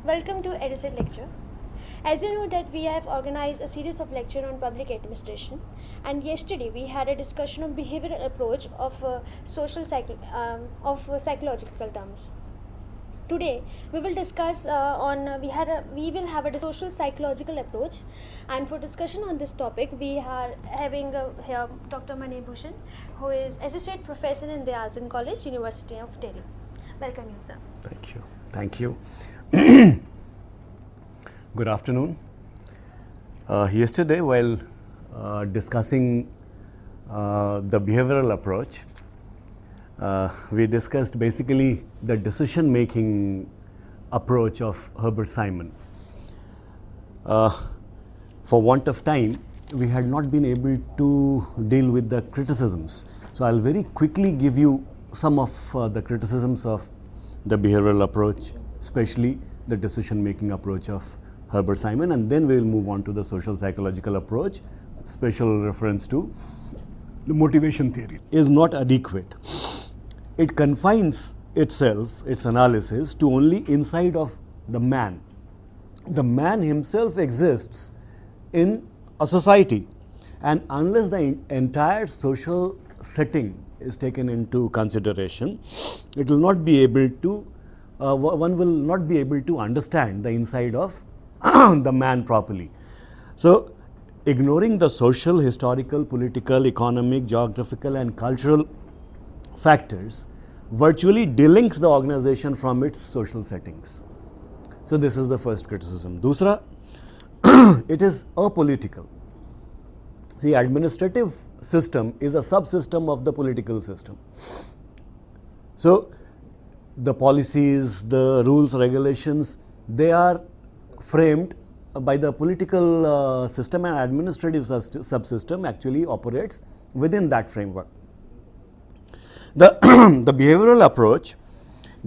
Welcome to Edison Lecture. As you know that we have organized a series of lectures on public administration, and yesterday we had a discussion on behavioral approach of psychological terms. Today we will discuss we will have a social psychological approach, and for discussion on this topic we are having here Dr. Mani Bhushan, who is Associate Professor in the Alson College, University of Delhi. Welcome you, sir. Thank you. Good afternoon. Yesterday, while discussing the behavioral approach, we discussed basically the decision-making approach of Herbert Simon. For want of time, we had not been able to deal with the criticisms. So I'll very quickly give you some of the criticisms of the behavioral approach, especially the decision-making approach of Herbert Simon, and then we will move on to the social psychological approach. Special reference to the motivation theory is not adequate. It confines its analysis to only inside of the man. The man himself exists in a society, and unless the entire social setting is taken into consideration, it will not be able to one will not be able to understand the inside of the man properly. So, ignoring the social, historical, political, economic, geographical and cultural factors virtually delinks the organization from its social settings. So, this is the first criticism. Dusra, it is apolitical. The administrative system is a subsystem of the political system. So, the policies, the rules, regulations, they are framed by the political system, and administrative subsystem actually operates within that framework. The behavioral approach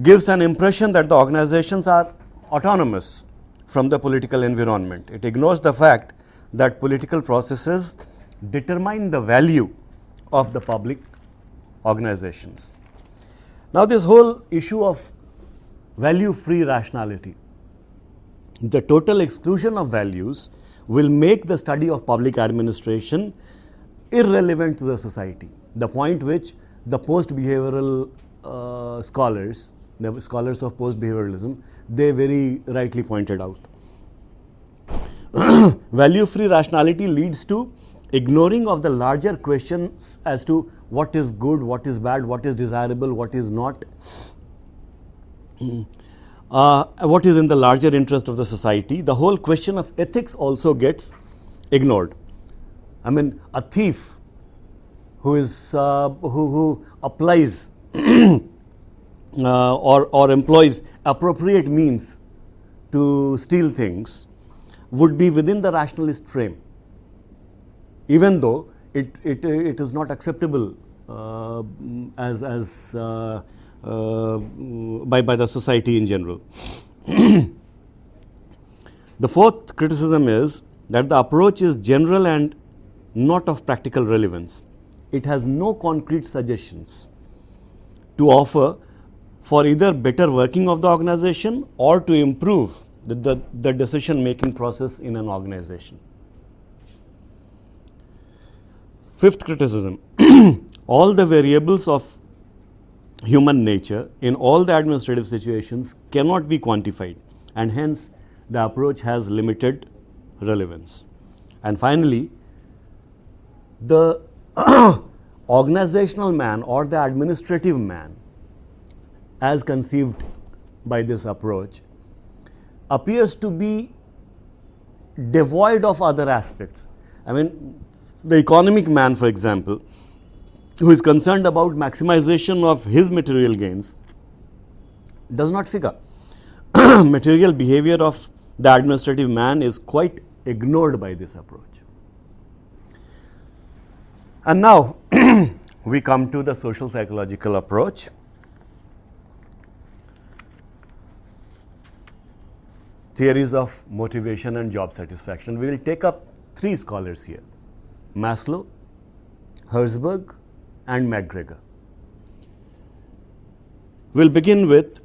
gives an impression that the organizations are autonomous from the political environment. It ignores the fact that political processes determine the value of the public organizations. Now, this whole issue of value-free rationality, the total exclusion of values will make the study of public administration irrelevant to the society. The point which the post-behavioral scholars, the scholars of post-behavioralism, they very rightly pointed out. Value-free rationality leads to ignoring of the larger questions as to what is good, what is bad, what is desirable, what is not, what is in the larger interest of the society. The whole question of ethics also gets ignored. I mean, a thief who is who applies or employs appropriate means to steal things would be within the rationalist frame, even though it is not acceptable by the society in general. The fourth criticism is that the approach is general and not of practical relevance. It has no concrete suggestions to offer for either better working of the organization or to improve the decision making process in an organization. Fifth criticism, all the variables of human nature in all the administrative situations cannot be quantified, and hence the approach has limited relevance. And finally, the organizational man or the administrative man, as conceived by this approach, appears to be devoid of other aspects. I mean, the economic man, for example, who is concerned about maximization of his material gains, does not figure. Material behavior of the administrative man is quite ignored by this approach. And now we come to the social psychological approach. Theories of motivation and job satisfaction. We will take up three scholars here: Maslow, Herzberg, and Mcgregor. We'll begin with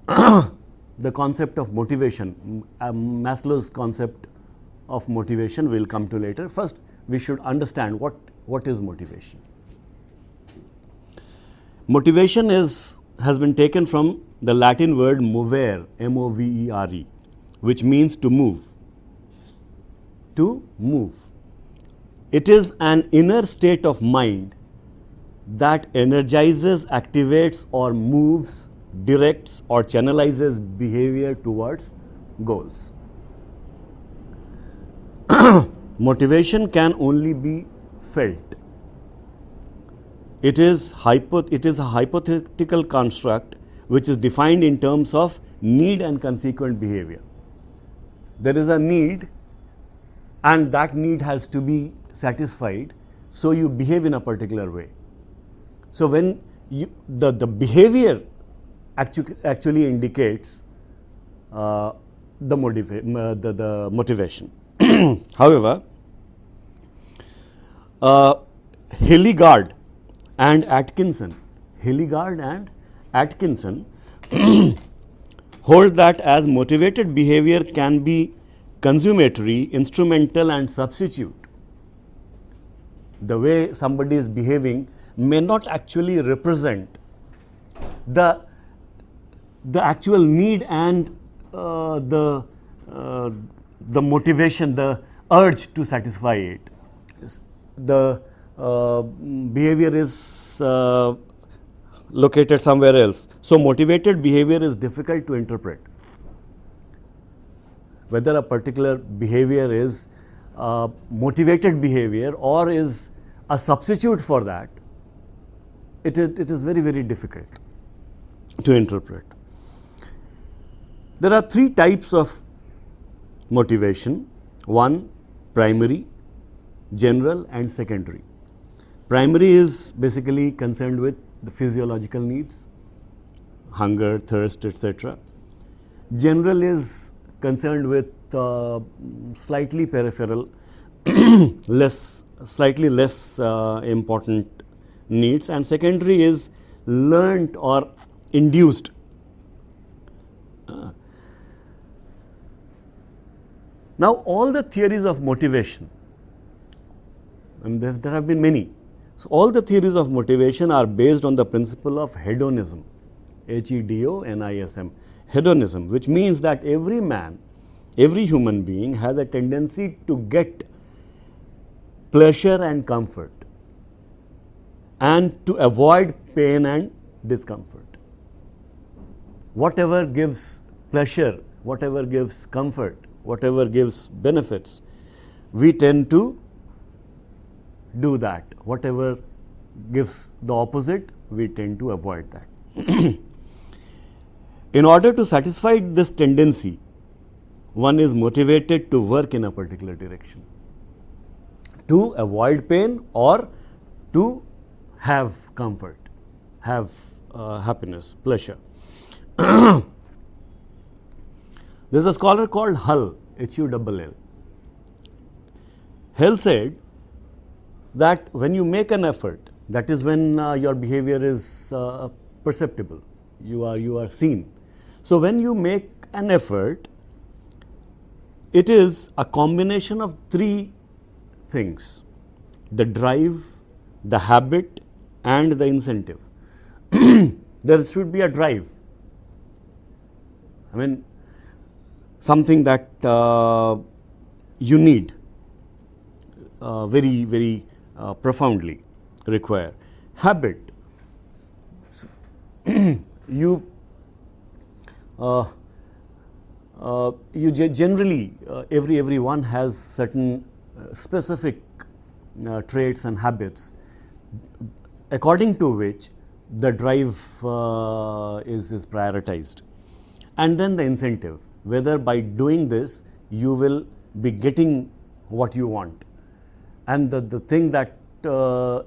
the concept of motivation. Maslow's concept of motivation we'll come to later. First, we should understand what is motivation. Motivation has been taken from the Latin word movere, M-O-V-E-R-E, which means to move. To move. It is an inner state of mind that energizes, activates, or moves, directs, or channelizes behavior towards goals. Motivation can only be felt. It is a hypothetical construct which is defined in terms of need and consequent behavior. There is a need, and that need has to be satisfied, so you behave in a particular way. So when the behavior actually indicates the motivation. However, Hilligard and Atkinson hold that as motivated behavior can be consummatory, instrumental, and substitute. The way somebody is behaving may not actually represent the actual need and the motivation, the urge to satisfy it. The behavior is located somewhere else. So motivated behavior is difficult to interpret. Whether a particular behavior is motivated behavior or is a substitute for that, it is very, very difficult to interpret. There are three types of motivation: one, primary, general, and secondary. Primary is basically concerned with the physiological needs, hunger, thirst, etc. General is concerned with slightly peripheral, slightly less important needs, and secondary is learnt or induced. Now, all the theories of motivation, and there have been many. So, all the theories of motivation are based on the principle of hedonism, H-E-D-O-N-I-S-M, hedonism, which means that every man, every human being has a tendency to get pleasure and comfort and to avoid pain and discomfort. Whatever gives pleasure, whatever gives comfort, whatever gives benefits, we tend to do that. Whatever gives the opposite, we tend to avoid that. In order to satisfy this tendency, one is motivated to work in a particular direction, to avoid pain or to have comfort, have happiness, pleasure. There's a scholar called Hull, H-U-L-L. Hull said that when you make an effort, that is when your behavior is perceptible, you are seen. So when you make an effort, it is a combination of three things: the drive, the habit, and the incentive. There should be a drive. I mean, something that you need very, very profoundly require. Habit. You generally everyone has certain specific traits and habits according to which the drive is prioritized. And then the incentive. whether by doing this you will be getting what you want. And the thing that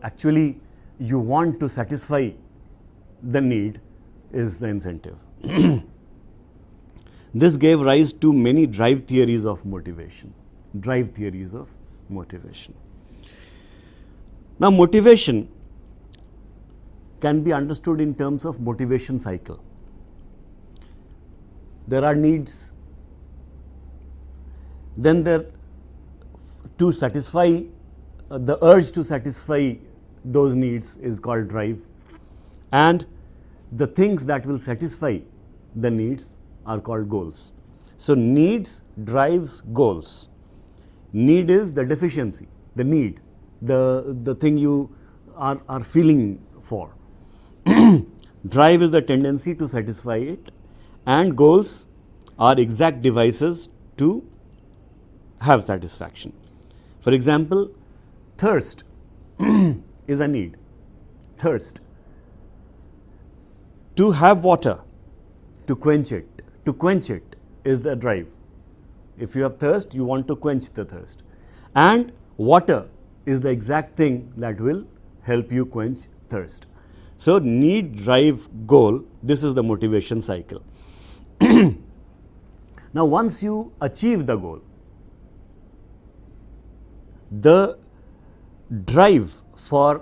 actually you want to satisfy the need is the incentive. This gave rise to many drive theories of motivation. Drive theories of motivation. Now, motivation can be understood in terms of motivation cycle. There are needs, then there to satisfy the urge to satisfy those needs is called drive, and the things that will satisfy the needs are called goals. So, needs drives goals. Need is the deficiency, the need, the thing you are feeling for. Drive is the tendency to satisfy it, and goals are exact devices to have satisfaction. For example, thirst is a need. Thirst. To have water, to quench it is the drive. If you have thirst, you want to quench the thirst. And water is the exact thing that will help you quench thirst. So, need, drive, goal, this is the motivation cycle. Now, once you achieve the goal, the drive for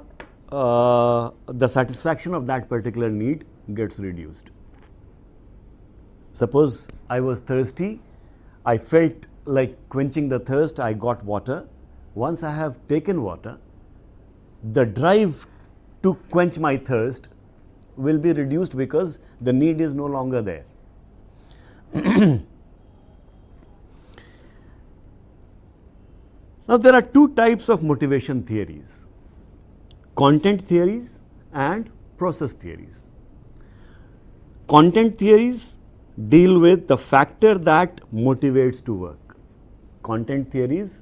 the satisfaction of that particular need gets reduced. Suppose I was thirsty, I felt like quenching the thirst, I got water. Once I have taken water, the drive to quench my thirst will be reduced because the need is no longer there. Now, there are two types of motivation theories: content theories and process theories. Content theories deal with the factor that motivates to work. Content theories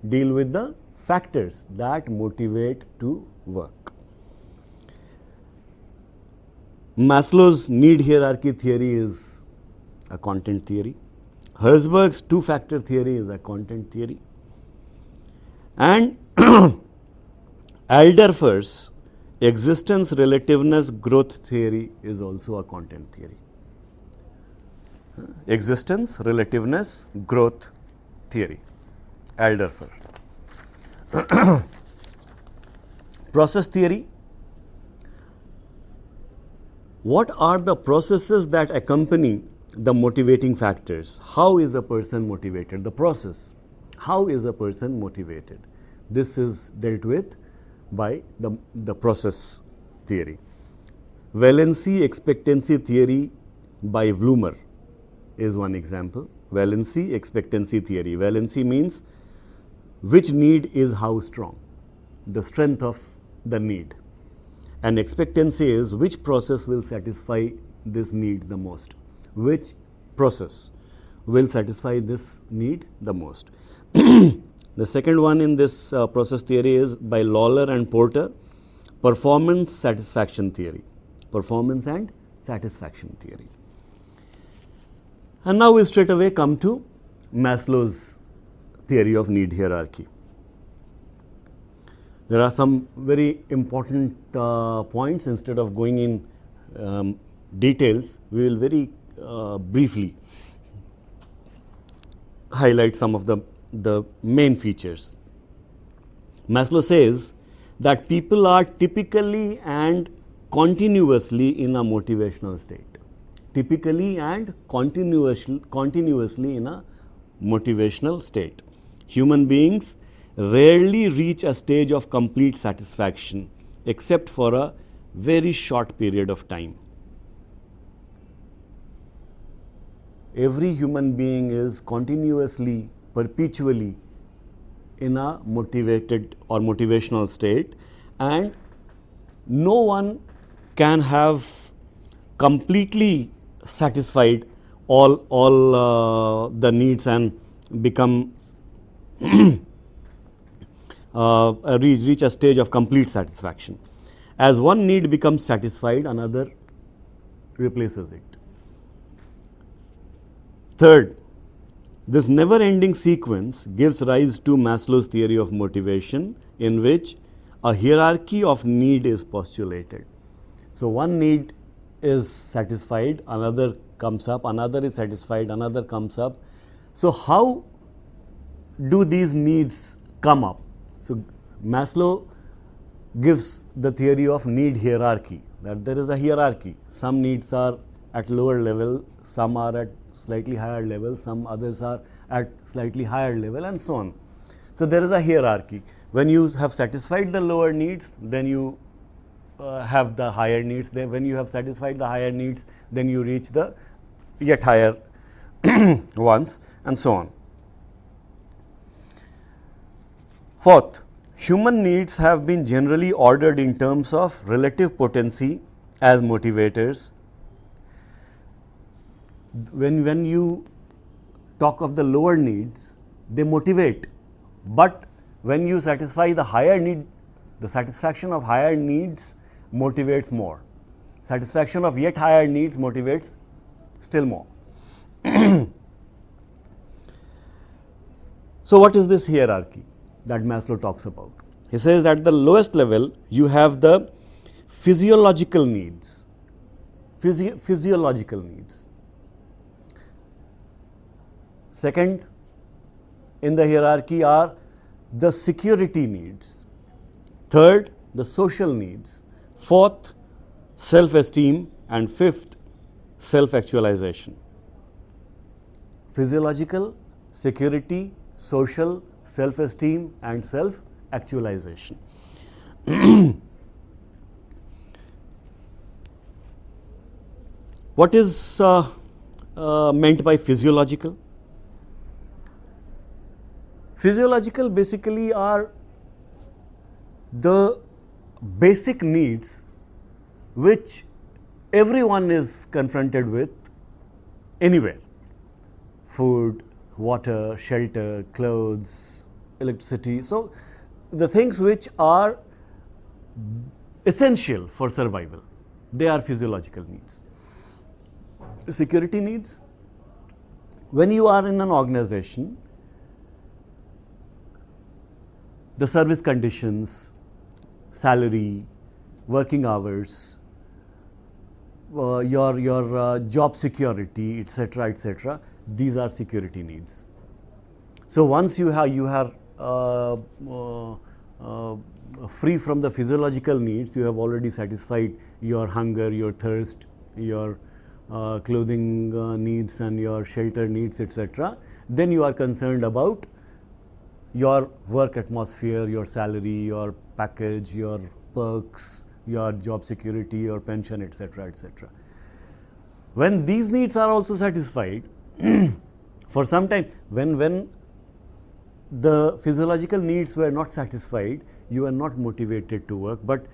deal with the factors that motivate to work. Maslow's need hierarchy theory is a content theory. Herzberg's two-factor theory is a content theory. And Alderfer's existence relativeness growth theory is also a content theory. Existence relativeness growth theory, Alderfer. Process theory. What are the processes that accompany the motivating factors? How is a person motivated? The process. How is a person motivated? This is dealt with by the process theory. Valency expectancy theory by Blumer is one example. Valency expectancy theory. Valency means which need is how strong, the strength of the need. And expectancy is which process will satisfy this need the most. Which process will satisfy this need the most. The second one in this process theory is by Lawler and Porter, performance satisfaction theory. Performance and satisfaction theory. And now we straight away come to Maslow's theory of need hierarchy. There are some very important points. Instead of going in details, we will very briefly highlight some of the main features. Maslow says that people are typically and continuously in a motivational state. Typically and continuously in a motivational state. Human beings rarely reach a stage of complete satisfaction except for a very short period of time. Every human being is continuously, perpetually in a motivated or motivational state, and no one can have completely satisfied all the needs and become reach a stage of complete satisfaction. As one need becomes satisfied, another replaces it. Third, this never-ending sequence gives rise to Maslow's theory of motivation, in which a hierarchy of need is postulated. So one need is satisfied, another comes up, another is satisfied, another comes up. So how do these needs come up? So Maslow gives the theory of need hierarchy, that there is a hierarchy. Some needs are at lower level, some are at slightly higher level, some others are at slightly higher level, and so on. So there is a hierarchy. When you have satisfied the lower needs, then you have the higher needs. Then when you have satisfied the higher needs, then you reach the yet higher ones, and so on. Fourth, human needs have been generally ordered in terms of relative potency as motivators. When you talk of the lower needs, they motivate, but when you satisfy the higher need, the satisfaction of higher needs motivates more. Satisfaction of yet higher needs motivates still more. So what is this hierarchy that Maslow talks about? He says at the lowest level you have the physiological needs. Physiological needs. Second in the hierarchy are the security needs. Third, the social needs. Fourth, self-esteem. And fifth, self-actualization. Physiological, security, social, self-esteem, and self-actualization. What is meant by physiological? Physiological basically are the basic needs which everyone is confronted with anywhere: food, water, shelter, clothes, electricity. So the things which are essential for survival, they are physiological needs. Security needs: when you are in an organization, the service conditions, salary, working hours, your job security, etc., etc. These are security needs. So once you are free from the physiological needs, you have already satisfied your hunger, your thirst, your clothing needs, and your shelter needs, etc. Then you are concerned about your work atmosphere, your salary, your package, your perks, your job security, your pension, etc., etc. When these needs are also satisfied, for some time, when the physiological needs were not satisfied, you were not motivated to work. But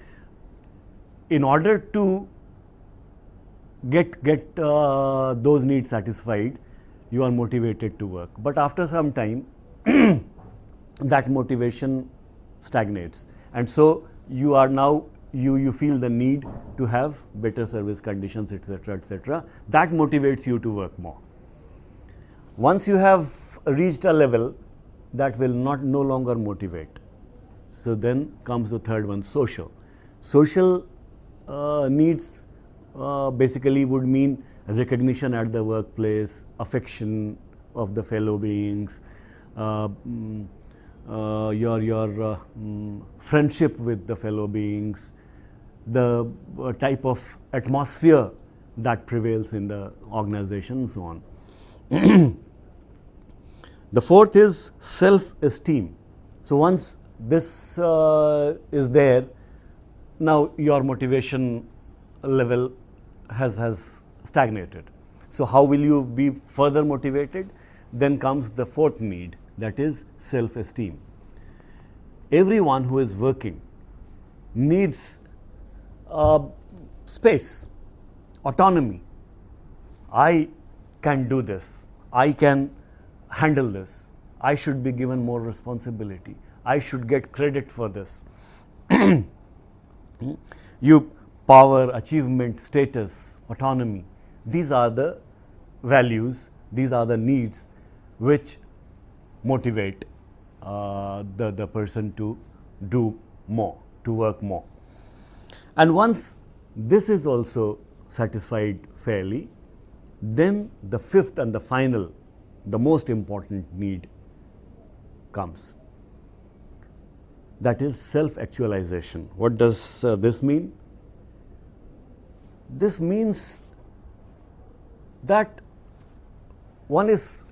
in order to get those needs satisfied, you are motivated to work. But after some time, that motivation stagnates, and so you are now you feel the need to have better service conditions, etc., etc. That motivates you to work more. Once you have reached a level, that will no longer motivate. So then comes the third one, social. Social needs basically would mean recognition at the workplace, affection of the fellow beings, your friendship with the fellow beings, the type of atmosphere that prevails in the organization, and so on. The fourth is self-esteem. So once this is there, now your motivation level has stagnated. So how will you be further motivated? Then comes the fourth need, that is self-esteem. Everyone who is working needs space, autonomy. I can do this. I can handle this. I should be given more responsibility. I should get credit for this. You power, achievement, status, autonomy. These are the values these are the needs which motivate the person to do more, to work more. And once this is also satisfied fairly, then the fifth and the final, the most important need comes. That is self-actualization. What does this mean? This means that one is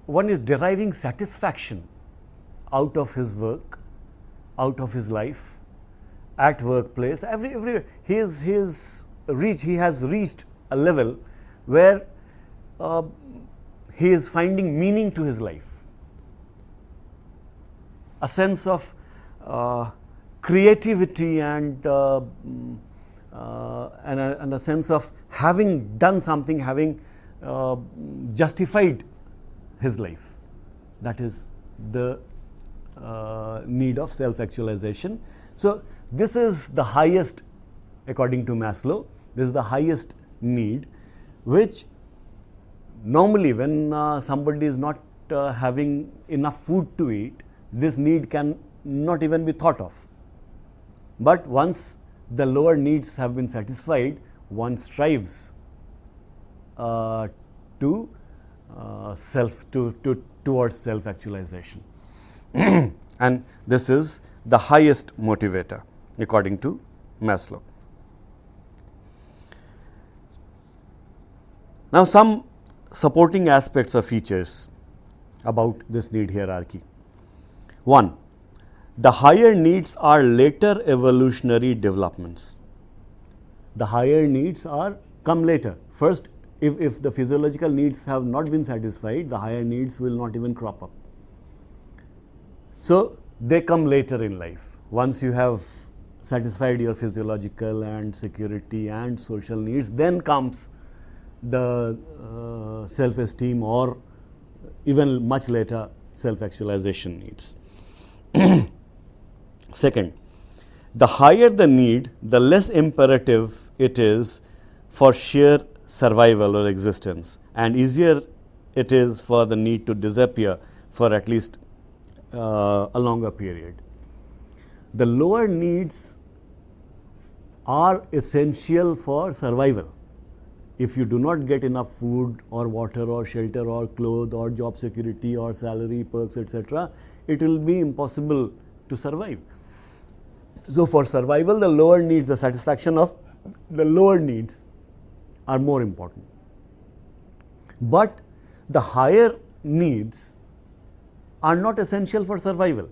deriving satisfaction out of his work, out of his life, at workplace. Every he has reached a level where he is finding meaning to his life, a sense of creativity and a sense of having done something, having justified his life. That is the need of self-actualization. So this is the highest, according to Maslow, this is the highest need, which normally when somebody is not having enough food to eat, this need can not even be thought of. But once the lower needs have been satisfied, one strives towards self-actualization. And this is the highest motivator, according to Maslow. Now, some supporting aspects or features about this need hierarchy. 1. The higher needs are later evolutionary developments. The higher needs come later. First, if the physiological needs have not been satisfied, the higher needs will not even crop up. So they come later in life. Once you have satisfied your physiological and security and social needs, then comes the self-esteem, or even much later self-actualization needs. Second, the higher the need, the less imperative it is for sheer survival or existence, and easier it is for the need to disappear for at least a longer period. The lower needs are essential for survival. If you do not get enough food or water or shelter or clothes or job security or salary, perks, etc., it will be impossible to survive. So for survival, the lower needs, the satisfaction of the lower needs are more important. But the higher needs are not essential for survival.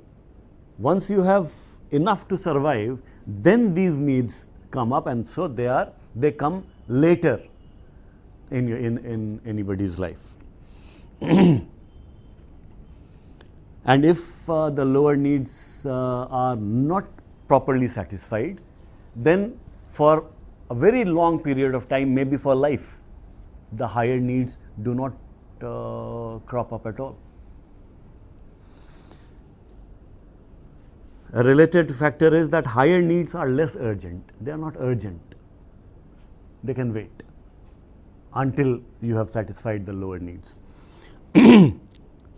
Once you have enough to survive, then these needs come up, and so they come later in anybody's life. And if the lower needs are not properly satisfied, then for a very long period of time, maybe for life, the higher needs do not crop up at all. A related factor is that higher needs are less urgent. They are not urgent. They can wait until you have satisfied the lower needs.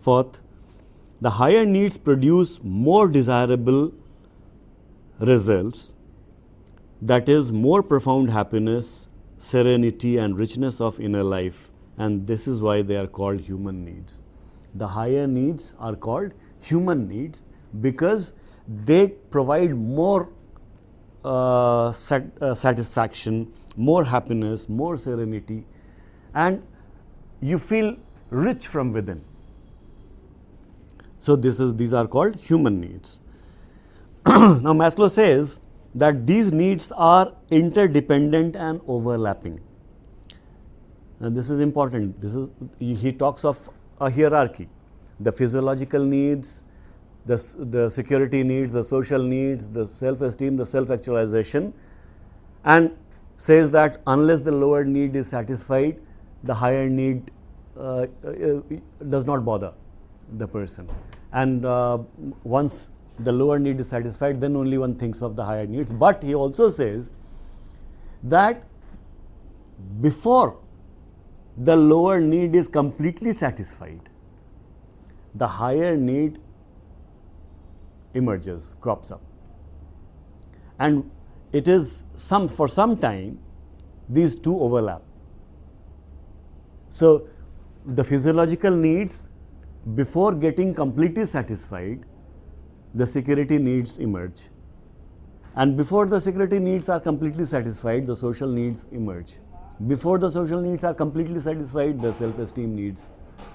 Fourth, the higher needs produce more desirable results, that is, more profound happiness, serenity, and richness of inner life, and this is why they are called human needs. The higher needs are called human needs because they provide more satisfaction, more happiness, more serenity, and you feel rich from within. So these are called human needs. Now Maslow says that these needs are interdependent and overlapping. And this is important. He talks of a hierarchy: the physiological needs, the security needs, the social needs, the self-esteem, the self-actualization, and says that unless the lower need is satisfied, the higher need does not bother the person. And once the lower need is satisfied, then only one thinks of the higher needs. But he also says that before the lower need is completely satisfied, the higher need emerges, crops up. And it is for some time these two overlap. So the physiological needs, before getting completely satisfied, the security needs emerge. And before the security needs are completely satisfied, the social needs emerge. Before the social needs are completely satisfied, the self-esteem needs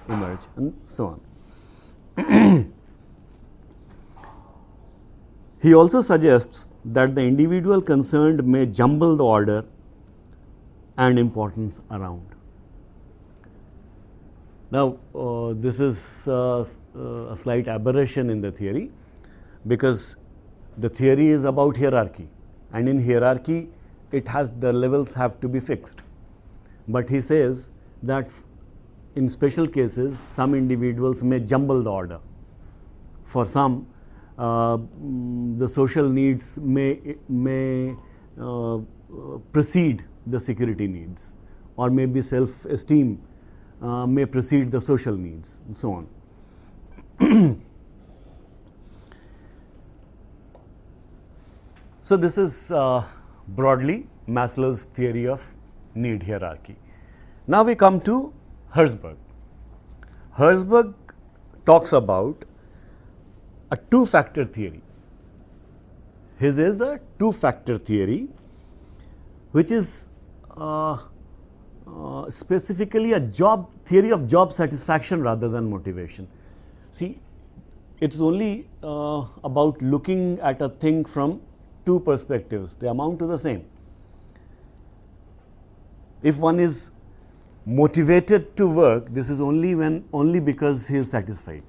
emerge, and so on. He also suggests that the individual concerned may jumble the order and importance around. Now, this is a slight aberration in the theory, because the theory is about hierarchy, and in hierarchy the levels have to be fixed. But he says that in special cases some individuals may jumble the order. For some, the social needs may precede the security needs, or maybe self-esteem may precede the social needs, and so on. So this is broadly Maslow's theory of need hierarchy. Now we come to Herzberg. Herzberg talks about a two-factor theory. His is a two-factor theory, which is specifically a theory of job satisfaction rather than motivation. See, it's only about looking at a thing from two perspectives. They amount to the same. If one is motivated to work, this is only because he is satisfied.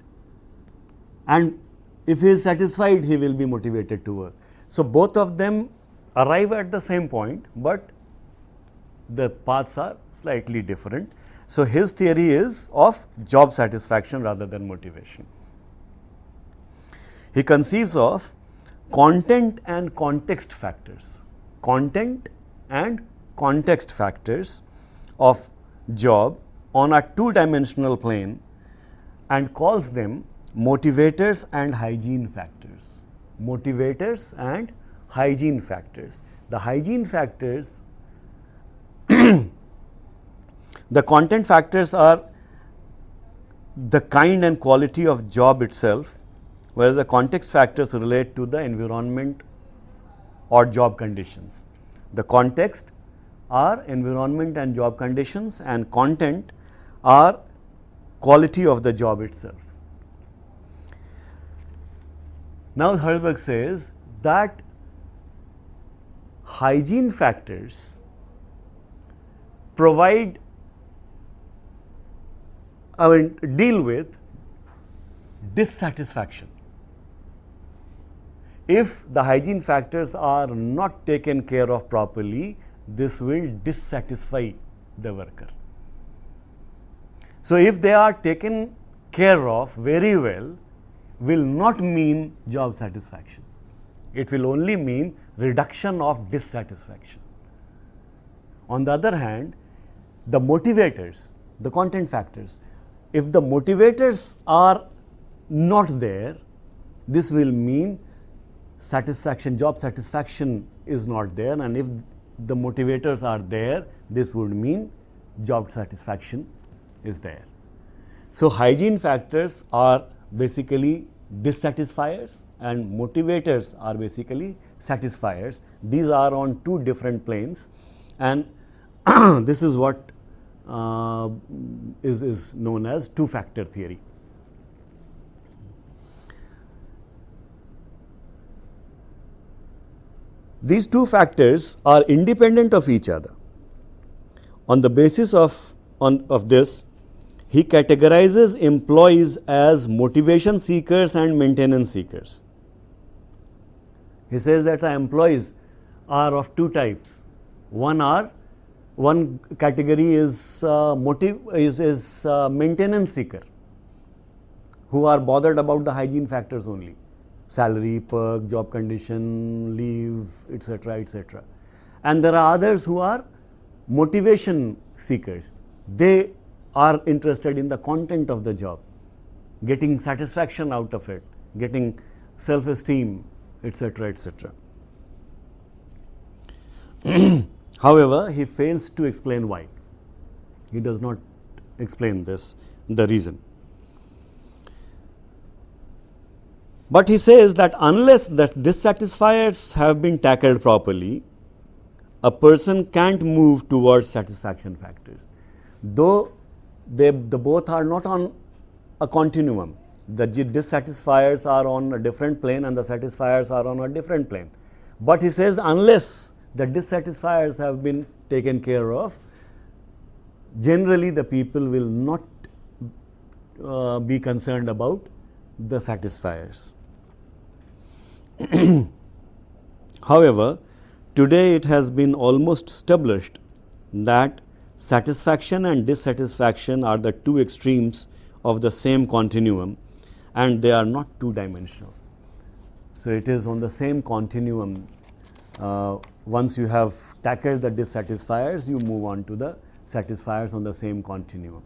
And if he is satisfied, he will be motivated to work. So both of them arrive at the same point, but the paths are slightly different. So his theory is of job satisfaction rather than motivation. He conceives of content and context factors. Content and context factors of job on a two-dimensional plane, and calls them motivators and hygiene factors. Motivators and hygiene factors. The hygiene factors, the content factors are the kind and quality of job itself, whereas the context factors relate to the environment or job conditions. The context are environment and job conditions, and content are quality of the job itself. Now Herzberg says that hygiene factors deal with dissatisfaction. If the hygiene factors are not taken care of properly, this will dissatisfy the worker. So if they are taken care of very well, will not mean job satisfaction. It will only mean reduction of dissatisfaction. On the other hand, the motivators, the content factors, if the motivators are not there, this will mean satisfaction, job satisfaction is not there, and if the motivators are there, this would mean job satisfaction is there. So hygiene factors are basically dissatisfiers and motivators are basically satisfiers. These are on two different planes, and this is what is known as two-factor theory. These two factors are independent of each other. On the basis of this, he categorizes employees as motivation seekers and maintenance seekers. He says that the employees are of two types. One category is maintenance seeker, who are bothered about the hygiene factors only. Salary, perk, job condition, leave, etc., etc. And there are others who are motivation seekers, They are interested in the content of the job, getting satisfaction out of it, getting self-esteem, etc., etc. However, he fails to explain why. He does not explain the reason. But he says that unless the dissatisfiers have been tackled properly, a person can't move towards satisfaction factors. Though the both are not on a continuum. The dissatisfiers are on a different plane and the satisfiers are on a different plane. But he says unless the dissatisfiers have been taken care of, generally the people will not be concerned about the satisfiers. However, today it has been almost established that satisfaction and dissatisfaction are the two extremes of the same continuum, and they are not two-dimensional. So it is on the same continuum. Once you have tackled the dissatisfiers, you move on to the satisfiers on the same continuum.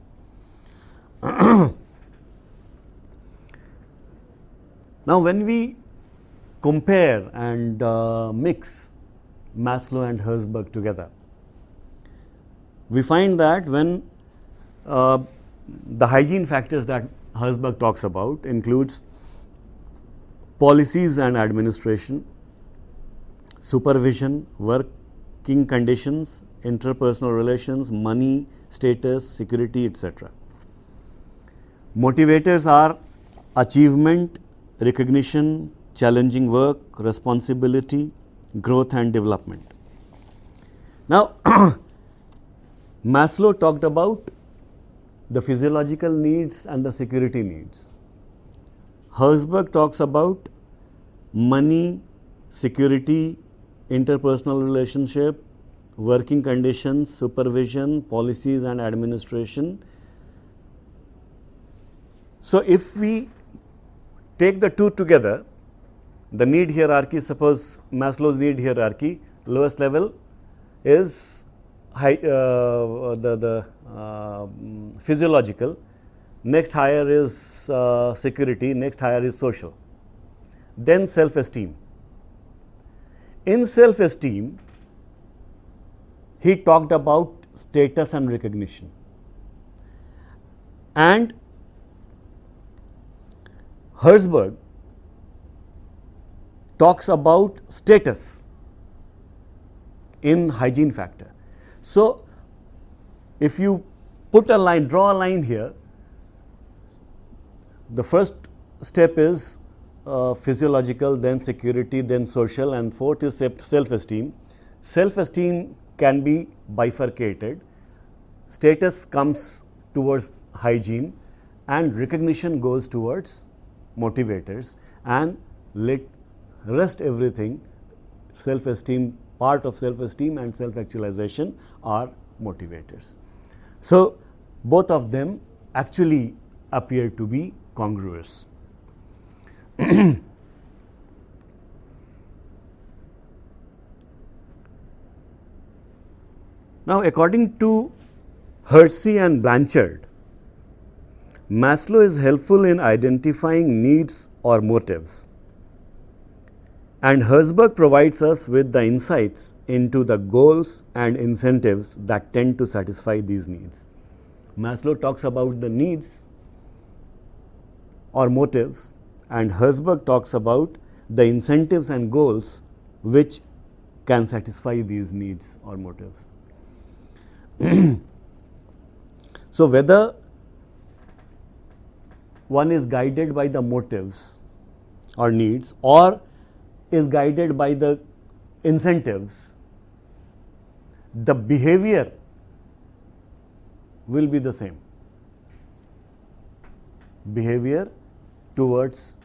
Now, when we compare and mix Maslow and Herzberg together, we find that when the hygiene factors that Herzberg talks about includes policies and administration, supervision, working conditions, interpersonal relations, money, status, security, etc. Motivators are achievement, recognition, challenging work, responsibility, growth and development. Now, Maslow talked about the physiological needs and the security needs. Herzberg talks about money, security, interpersonal relationship, working conditions, supervision, policies and administration. So, if we take the two together, the need hierarchy, suppose Maslow's need hierarchy, lowest level is physiological, next higher is security, next higher is social, then self-esteem. In self-esteem, he talked about status and recognition, and Herzberg talks about status in hygiene factor. So, if you put a line, draw a line here, the first step is physiological, then security, then social, and fourth is self-esteem. Self-esteem can be bifurcated. Status comes towards hygiene and recognition goes towards motivators, and rest everything, self-esteem, part of self-esteem and self-actualization are motivators. So, both of them actually appear to be congruous. Now, according to Hersey and Blanchard, Maslow is helpful in identifying needs or motives, and Herzberg provides us with the insights into the goals and incentives that tend to satisfy these needs. Maslow talks about the needs or motives, and Herzberg talks about the incentives and goals which can satisfy these needs or motives. So, whether one is guided by the motives or needs or is guided by the incentives, the behavior will be the same. Behavior towards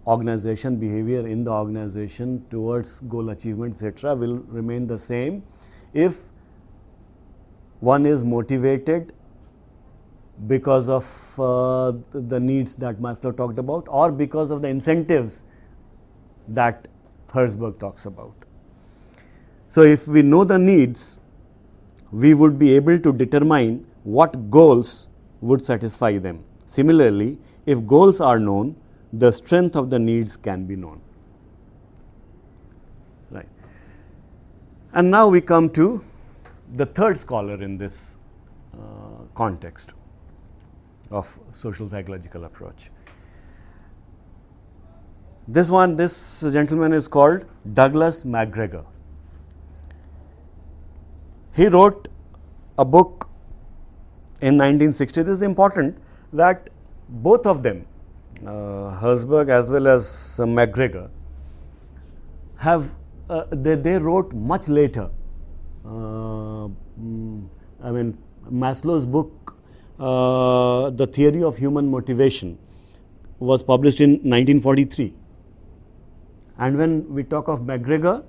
organization, behavior in the organization towards goal achievement, etc., will remain the same if one is motivated because of the needs that Maslow talked about, or because of the incentives that Herzberg talks about. So, if we know the needs, we would be able to determine what goals would satisfy them. Similarly, if goals are known, the strength of the needs can be known. Right. And now we come to the third scholar in this context of social psychological approach. This gentleman is called Douglas Mcgregor. He wrote a book in 1960. This is important that both of them, Herzberg as well as Mcgregor, have they wrote much later. Maslow's book, The Theory of Human Motivation, was published in 1943. And when we talk of Mcgregor,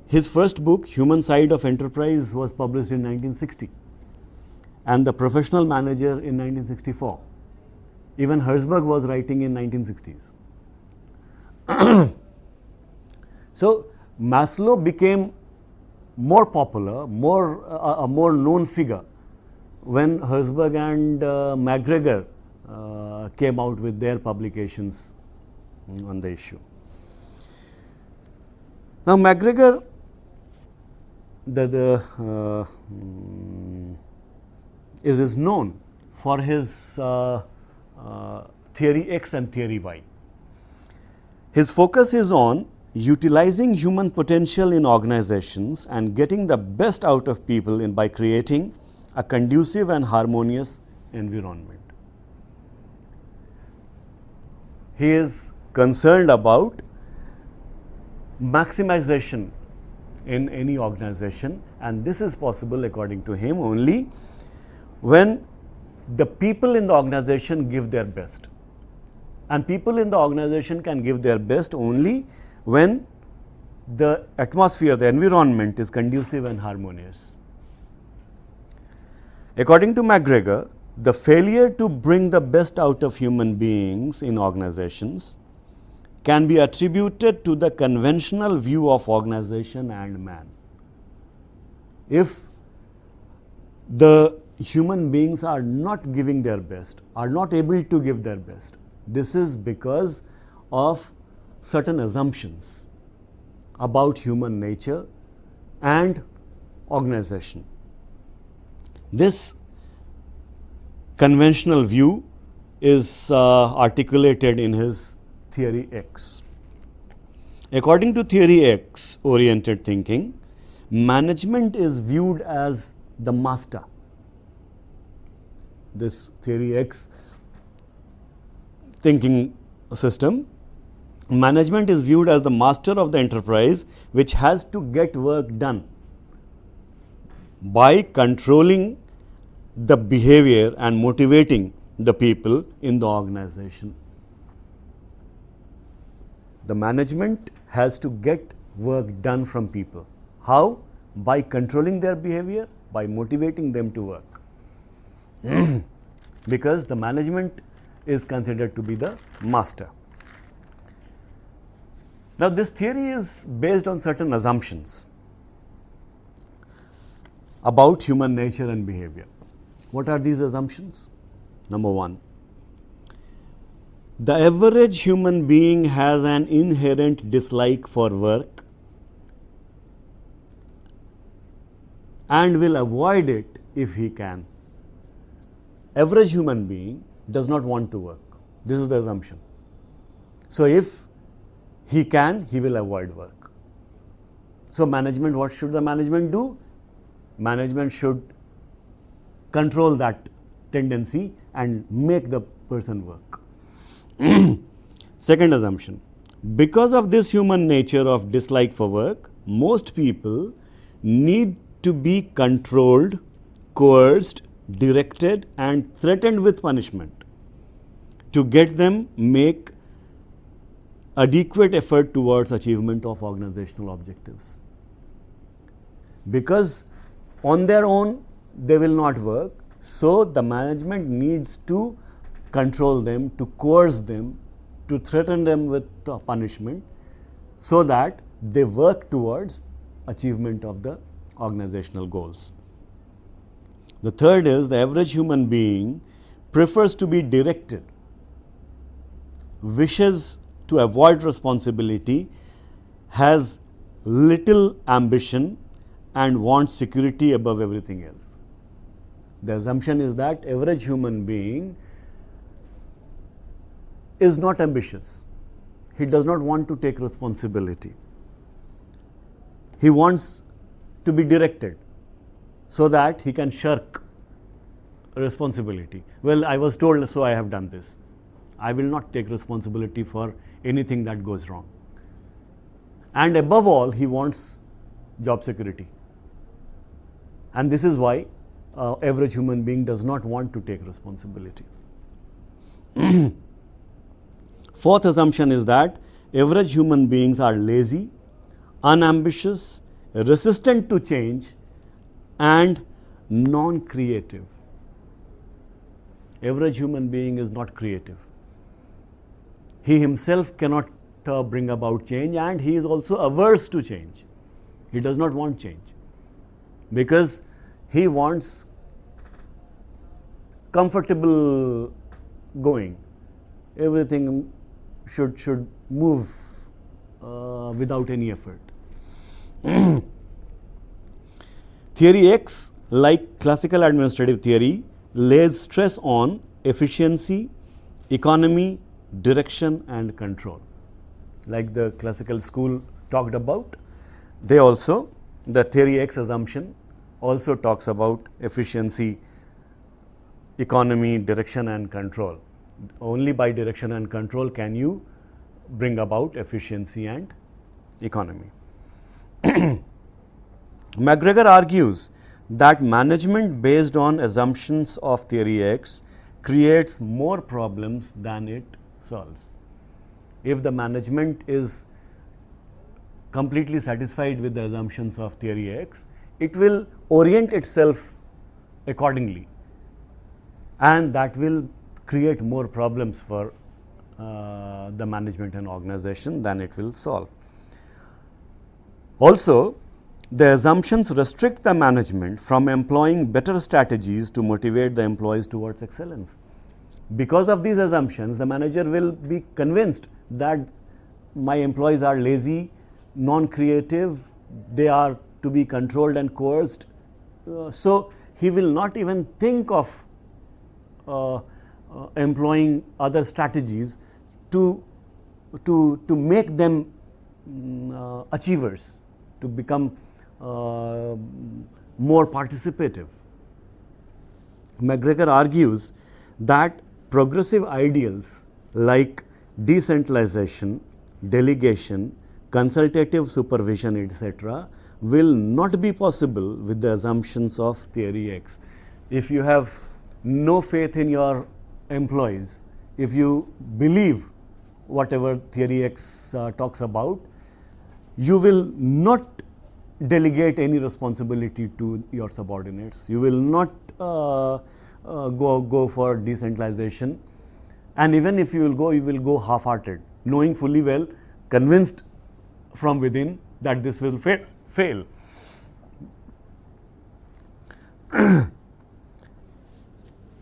his first book, Human Side of Enterprise, was published in 1960, and The Professional Manager in 1964. Even Herzberg was writing in 1960s. So Maslow became more popular, a more known figure when Herzberg and Mcgregor came out with their publications on the issue. Now Mcgregor is known for his theory X and theory Y. His focus is on utilizing human potential in organizations and getting the best out of people by creating a conducive and harmonious environment. He is concerned about maximization in any organization, and this is possible, according to him, only when the people in the organization give their best. And people in the organization can give their best only when the atmosphere, the environment is conducive and harmonious. According to Mcgregor, the failure to bring the best out of human beings in organizations can be attributed to the conventional view of organization and man. If the human beings are not giving their best, are not able to give their best, this is because of certain assumptions about human nature and organization. This conventional view is articulated in his theory X. According to theory X oriented thinking, management is viewed as the master. This theory X thinking system, management is viewed as the master of the enterprise, which has to get work done by controlling the behavior and motivating the people in the organization. The management has to get work done from people. How? By controlling their behavior, by motivating them to work. Because the management is considered to be the master. Now this theory is based on certain assumptions about human nature and behavior. What are these assumptions? Number one, the average human being has an inherent dislike for work and will avoid it if he can. Average human being does not want to work. This is the assumption. So if he can, he will avoid work. So management, what should the management do? Management should control that tendency and make the person work. Second assumption, because of this human nature of dislike for work, most people need to be controlled, coerced, directed and threatened with punishment to get them make adequate effort towards achievement of organizational objectives. Because on their own they will not work, so the management needs to control them, to coerce them, to threaten them with punishment, so that they work towards achievement of the organizational goals. The third is the average human being prefers to be directed, wishes to avoid responsibility, has little ambition, and wants security above everything else. The assumption is that average human being is not ambitious. He does not want to take responsibility. He wants to be directed so that he can shirk responsibility. Well, I was told, so I have done this. I will not take responsibility for anything that goes wrong. And above all, he wants job security. And this is why average human being does not want to take responsibility. Fourth assumption is that average human beings are lazy, unambitious, resistant to change, and non-creative. Average human being is not creative. He himself cannot bring about change, and he is also averse to change. He does not want change because he wants comfortable going. Everything should move without any effort. Theory X, like classical administrative theory, lays stress on efficiency, economy, direction, and control. Like the classical school talked about, the theory X assumption also talks about efficiency, economy, direction, and control. Only by direction and control can you bring about efficiency and economy. Mcgregor argues that management based on assumptions of theory X creates more problems than it solves. If the management is completely satisfied with the assumptions of theory X, it will orient itself accordingly, and that will create more problems for the management and organization than it will solve. Also, the assumptions restrict the management from employing better strategies to motivate the employees towards excellence. Because of these assumptions, the manager will be convinced that my employees are lazy, non-creative, they are to be controlled and coerced. So he will not even think of employing other strategies to make them achievers, to become more participative. Mcgregor argues that progressive ideals like decentralization, delegation, consultative supervision, etc., will not be possible with the assumptions of theory X. If you have no faith in your employees, if you believe whatever theory X talks about, you will not delegate any responsibility to your subordinates. You will not go for decentralization, and even if you will go half-hearted, knowing fully well, convinced from within that this will fail.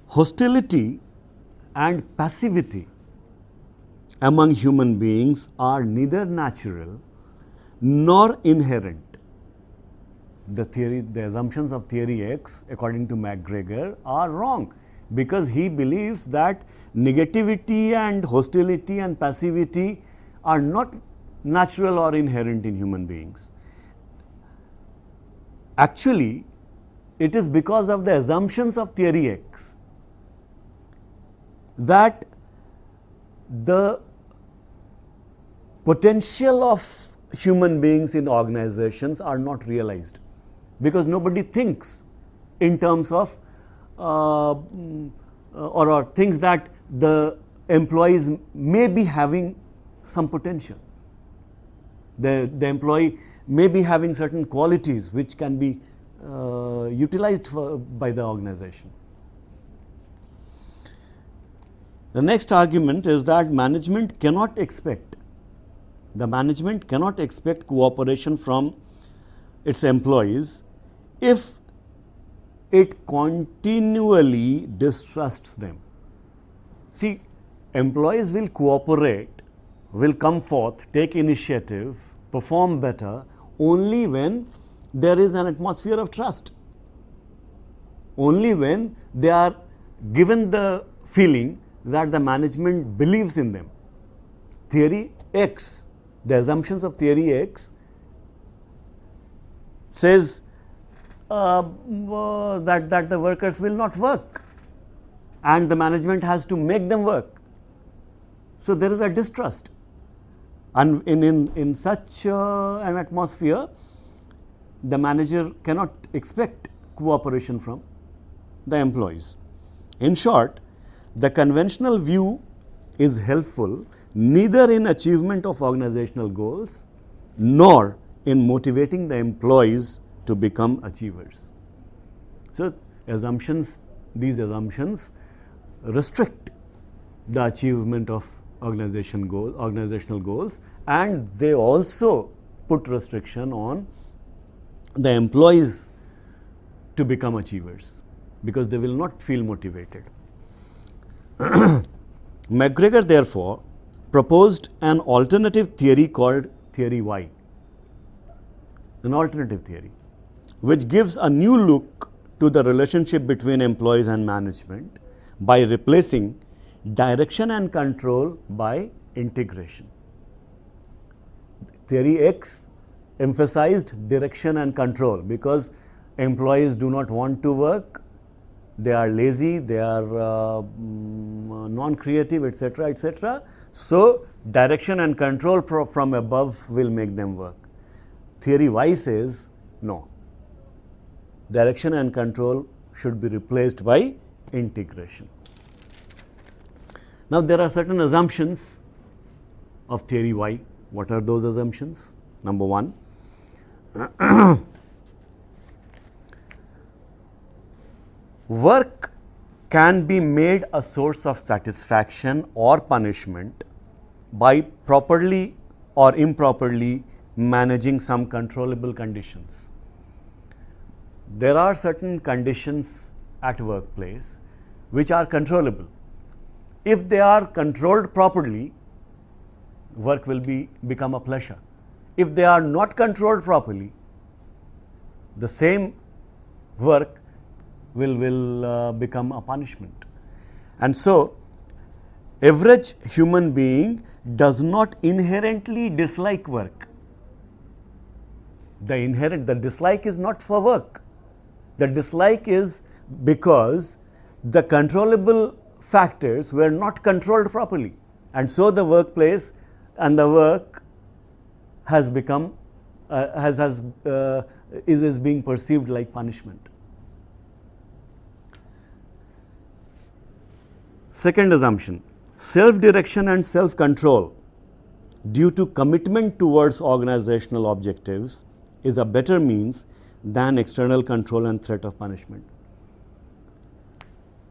Hostility and passivity among human beings are neither natural nor inherent. The assumptions of theory X, according to Mcgregor, are wrong, because he believes that negativity and hostility and passivity are not natural or inherent in human beings. Actually, it is because of the assumptions of theory X that the potential of human beings in organizations are not realized, because nobody thinks in terms of or thinks that the employees may be having some potential. The employee may be having certain qualities which can be utilized by the organization. The next argument is that management cannot expect cooperation from its employees if it continually distrusts them. See, employees will cooperate, will come forth, take initiative, perform better only when there is an atmosphere of trust. Only when they are given the feeling that the management believes in them. Theory X, the assumptions of theory X says that the workers will not work and the management has to make them work. So there is a distrust. And in such an atmosphere, the manager cannot expect cooperation from the employees. In short, the conventional view is helpful neither in achievement of organizational goals nor in motivating the employees to become achievers. So these assumptions restrict the achievement of organizational goals, and they also put restriction on the employees to become achievers because they will not feel motivated. Mcgregor therefore proposed an alternative theory called theory Y, an alternative theory which gives a new look to the relationship between employees and management by replacing direction and control by integration. Theory X emphasized direction and control because employees do not want to work, they are lazy, they are non-creative, etc., etc. So direction and control from above will make them work. Theory Y says no. Direction and control should be replaced by integration. Now there are certain assumptions of theory Y. What are those assumptions? Number one, work can be made a source of satisfaction or punishment by properly or improperly managing some controllable conditions. There are certain conditions at workplace which are controllable. If they are controlled properly, work will become a pleasure. If they are not controlled properly, the same work will become a punishment. And so, average human being does not inherently dislike work. The dislike is not for work. The dislike is because the controllable factors were not controlled properly, and so the workplace and the work has become is being perceived like punishment. Second assumption, self-direction and self-control due to commitment towards organizational objectives is a better means than external control and threat of punishment.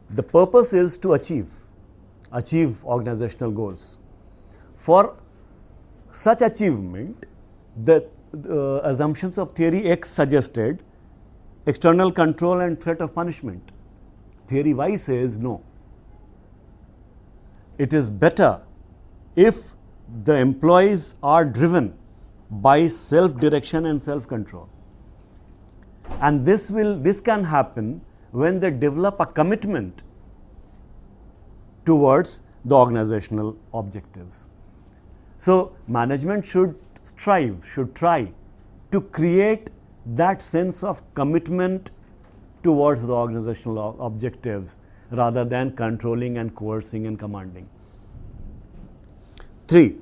The purpose is to achieve organizational goals. For such achievement, the assumptions of theory X suggested external control and threat of punishment. Theory Y says no. It is better if the employees are driven by self-direction and self-control. And this can happen when they develop a commitment towards the organizational objectives. So management should try to create that sense of commitment towards the organizational objectives rather than controlling and coercing and commanding. 3.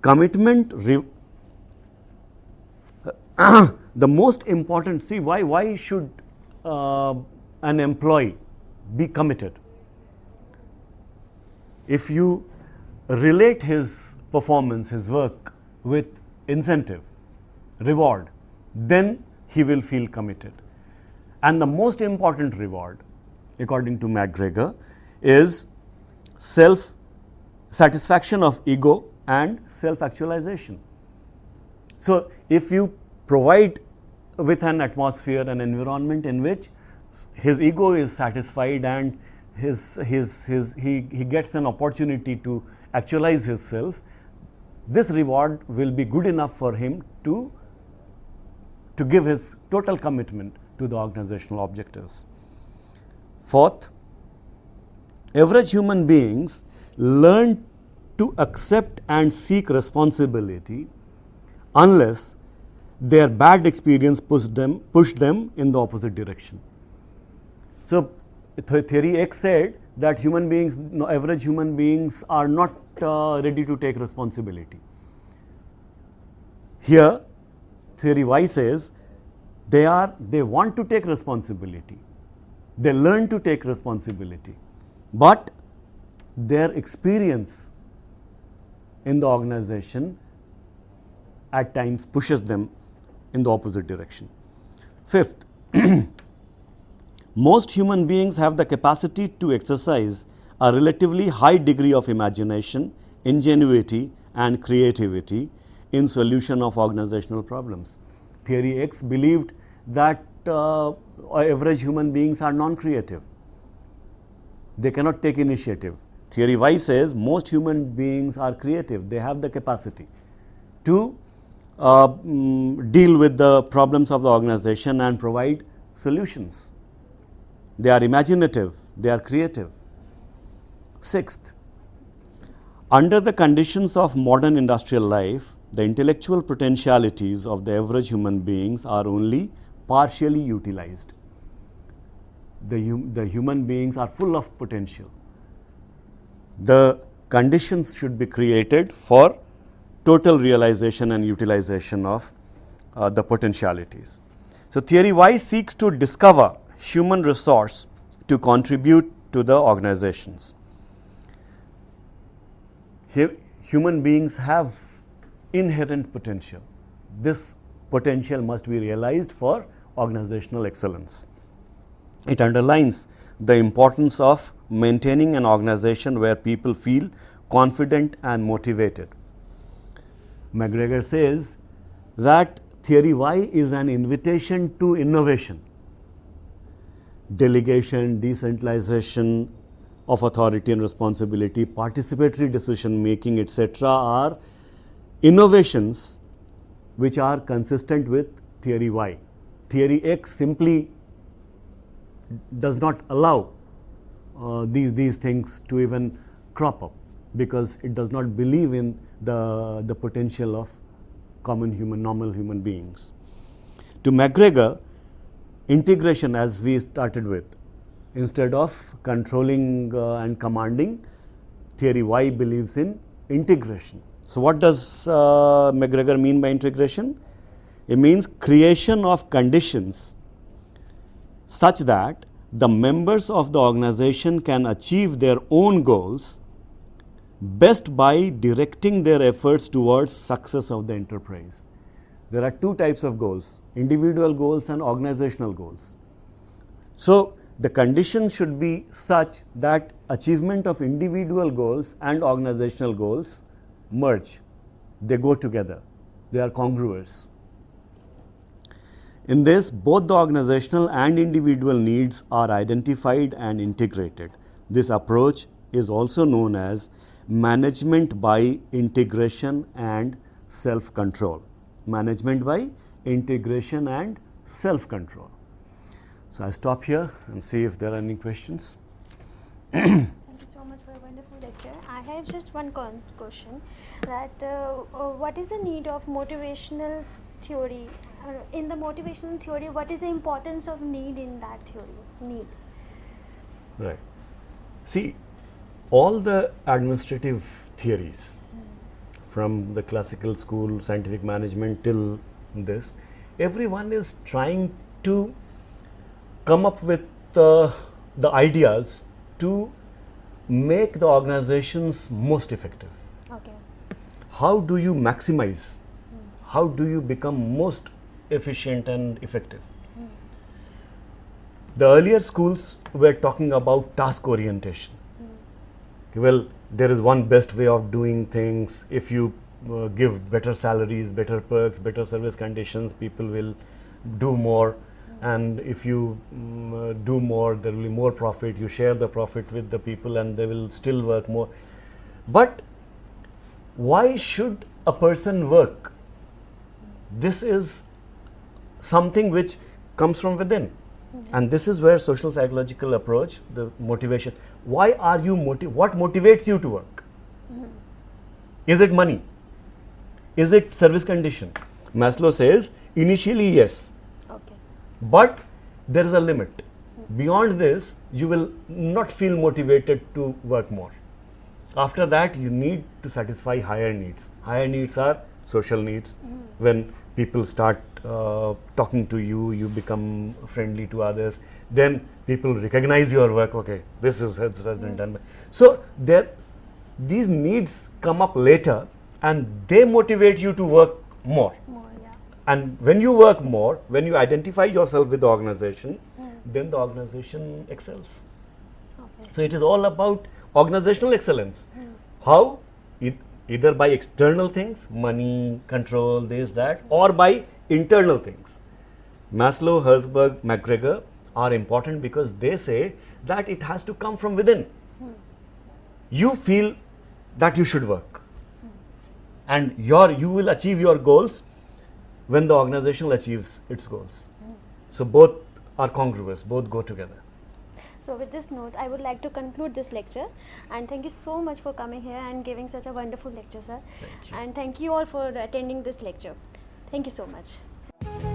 Commitment. The most important, why should an employee be committed? If you relate his performance, his work with incentive, reward, then he will feel committed. And the most important reward, according to Mcgregor, is self-satisfaction of ego and self-actualization. So if you provide with an atmosphere, an environment in which his ego is satisfied and he gets an opportunity to actualize himself, this reward will be good enough for him to give his total commitment to the organizational objectives. Fourth, average human beings learn to accept and seek responsibility unless their bad experience pushed them in the opposite direction. So, theory X said that human beings, average human beings are not ready to take responsibility. Here, theory Y says they want to take responsibility. They learn to take responsibility, but their experience in the organization at times pushes them in the opposite direction. Fifth, most human beings have the capacity to exercise a relatively high degree of imagination, ingenuity and creativity in solution of organizational problems. Theory X believed that average human beings are non-creative. They cannot take initiative. Theory Y says most human beings are creative. They have the capacity to deal with the problems of the organization and provide solutions. They are imaginative. They are creative. Sixth, under the conditions of modern industrial life, the intellectual potentialities of the average human beings are only partially utilized. The human beings are full of potential. The conditions should be created for total realization and utilization of the potentialities. So, theory Y seeks to discover human resource to contribute to the organizations. Human beings have inherent potential. This potential must be realized for organizational excellence. It underlines the importance of maintaining an organization where people feel confident and motivated. Mcgregor says that theory Y is an invitation to innovation. Delegation, decentralization of authority and responsibility, participatory decision making, etc., are innovations which are consistent with theory Y. Theory X simply does not allow these things to even crop up, because it does not believe in the potential of normal human beings. To Mcgregor, integration, as we started with, instead of controlling and commanding, theory Y believes in integration. So, what does Mcgregor mean by integration? It means creation of conditions such that the members of the organization can achieve their own goals best by directing their efforts towards success of the enterprise. There are two types of goals: individual goals and organizational goals. So, the conditions should be such that achievement of individual goals and organizational goals merge. They go together. They are congruous. In this, both the organizational and individual needs are identified and integrated. This approach is also known as management by integration and self-control. Management by integration and self-control. So, I stop here and see if there are any questions. Thank you so much for a wonderful lecture. I have just one question, that what is the need of motivational theory? In the motivational theory, what is the importance of need in that theory? Need. Right. See, all the administrative theories, from the classical school, scientific management till this, everyone is trying to come up with the ideas to make the organizations most effective. Okay. How do you maximize? How do you become most efficient and effective? The earlier schools were talking about task orientation. Well, there is one best way of doing things. If you give better salaries, better perks, better service conditions, people will do more. and if you do more, there will be more profit. You share the profit with the people and they will still work more. But why should a person work? This is something which comes from within. And this is where social psychological approach, the motivation. Why are you what motivates you to work? Is it money? Is it service condition? Maslow says initially yes. Okay. But there is a limit. Beyond this, you will not feel motivated to work more. After that, you need to satisfy higher needs. Higher needs are social needs. When people start talking to you, you become friendly to others. Then people recognize your work. Okay, this has been done. So these needs come up later, and they motivate you to work more. And when you work more, when you identify yourself with the organization, then the organization excels. Okay. So it is all about organizational excellence. How? Either by external things, money, control, this, that, or by internal things. Maslow, Herzberg, Mcgregor are important because they say that it has to come from within. You feel that you should work, and you will achieve your goals when the organization achieves its goals. So both are congruous, both go together. So with this note, I would like to conclude this lecture, and thank you so much for coming here and giving such a wonderful lecture, sir. Thank you. And thank you all for attending this lecture. Thank you so much.